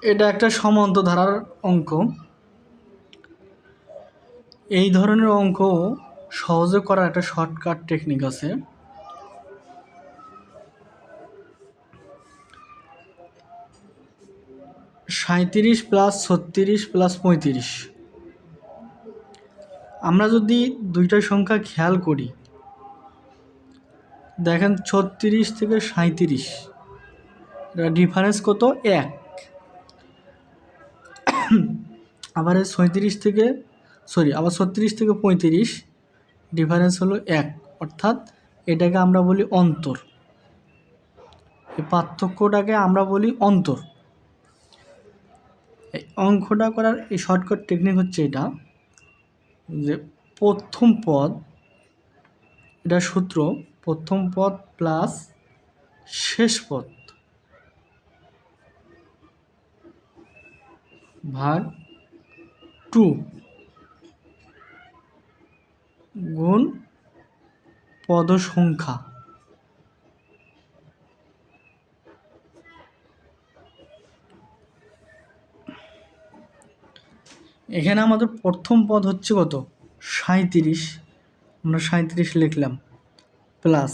এটা একটা সমান্তর ধারার অঙ্ক। এই ধরনের অঙ্ক সহজে করার একটা শর্টকাট টেকনিক আছে। সাঁইত্রিশ প্লাস 36 প্লাস 35। আমরা যদি দুইটা সংখ্যা খেয়াল করি, দেখেন 36 থেকে 37 ডিফারেন্স কত? 1। আবার 36 থেকে আবার 36 থেকে 35 ডিফারেন্স হলো 1, অর্থাৎ এটাকে আমরা বলি অন্তর। এই পার্থক্যটাকে আমরা বলি অন্তর। এই অঙ্কটা করার এই শর্টকাট টেকনিক হচ্ছে এটা, যে প্রথম পদ, এটা সূত্র, প্রথম পদ প্লাস শেষ পদ ভাগ 2 গুণ পদ সংখ্যা। এখানে আমাদের প্রথম পদ হচ্ছে কত? 37, আমরা 37 লিখলাম, প্লাস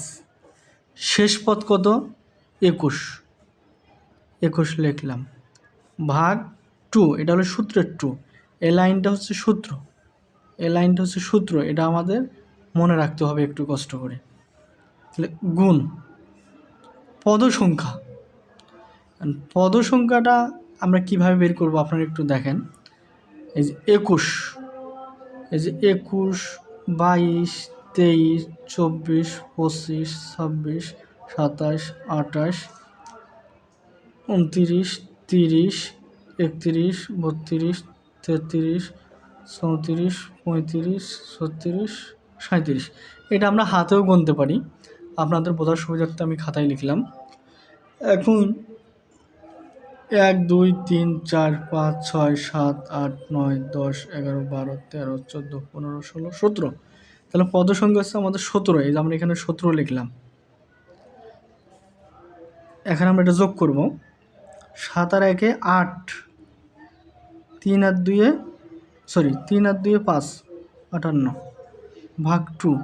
শেষ পদ কত? 21 লিখলাম, ভাগ 2, এটা হলো সূত্রের 2। এই লাইনটা হচ্ছে সূত্র, এটা আমাদের মনে রাখতে হবে একটু কষ্ট করে। তাহলে গুণ পদ সংখ্যাটা আমরা কিভাবে বের করব আপনারা একটু দেখেন। এই যে 21, 22, 23, 24, 25, 26, 27, 28, 29, 30, 31, 32, 33, 34, 35, 36, 37। এটা আমরা হাতেও গুনতে পারি, আপনাদের বোঝার সুবিধার্থে আমি খাতায় লিখলাম। এখন 1, 2, 3, 4, 5, 6, 7, 8, 9, 10, 11, 12, 13, 14, 15, 16, 17। তাহলে পদ সংখ্যা হচ্ছে আমাদের 17। এই যে আমরা এখানে 17 লিখলাম। এখন আমরা এটা যোগ করব। 7 আর 1 8, 3 আর 2 5, 58, ভাগ 2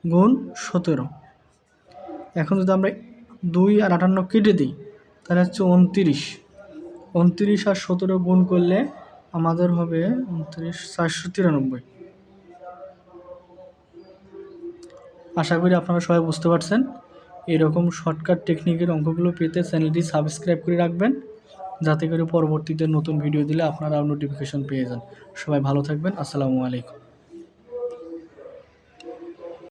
গুণ 17। এখন যদি আমরা 2 আর 58 কেটে দিই, তাহলে হচ্ছে 29। 29 আর 17 গুণ করলে আমাদের হবে 29, 493। আশা করি আপনারা সবাই বুঝতে পারছেন। এরকম শর্টকাট টেকনিকের অঙ্কগুলো পেতে চ্যানেলটি সাবস্ক্রাইব করে রাখবেন, যাতে করে পরবর্তীতে নতুন ভিডিও দিলে আপনারাও নোটিফিকেশন পেয়ে যান। সবাই ভালো থাকবেন। আসসালামু আলাইকুম।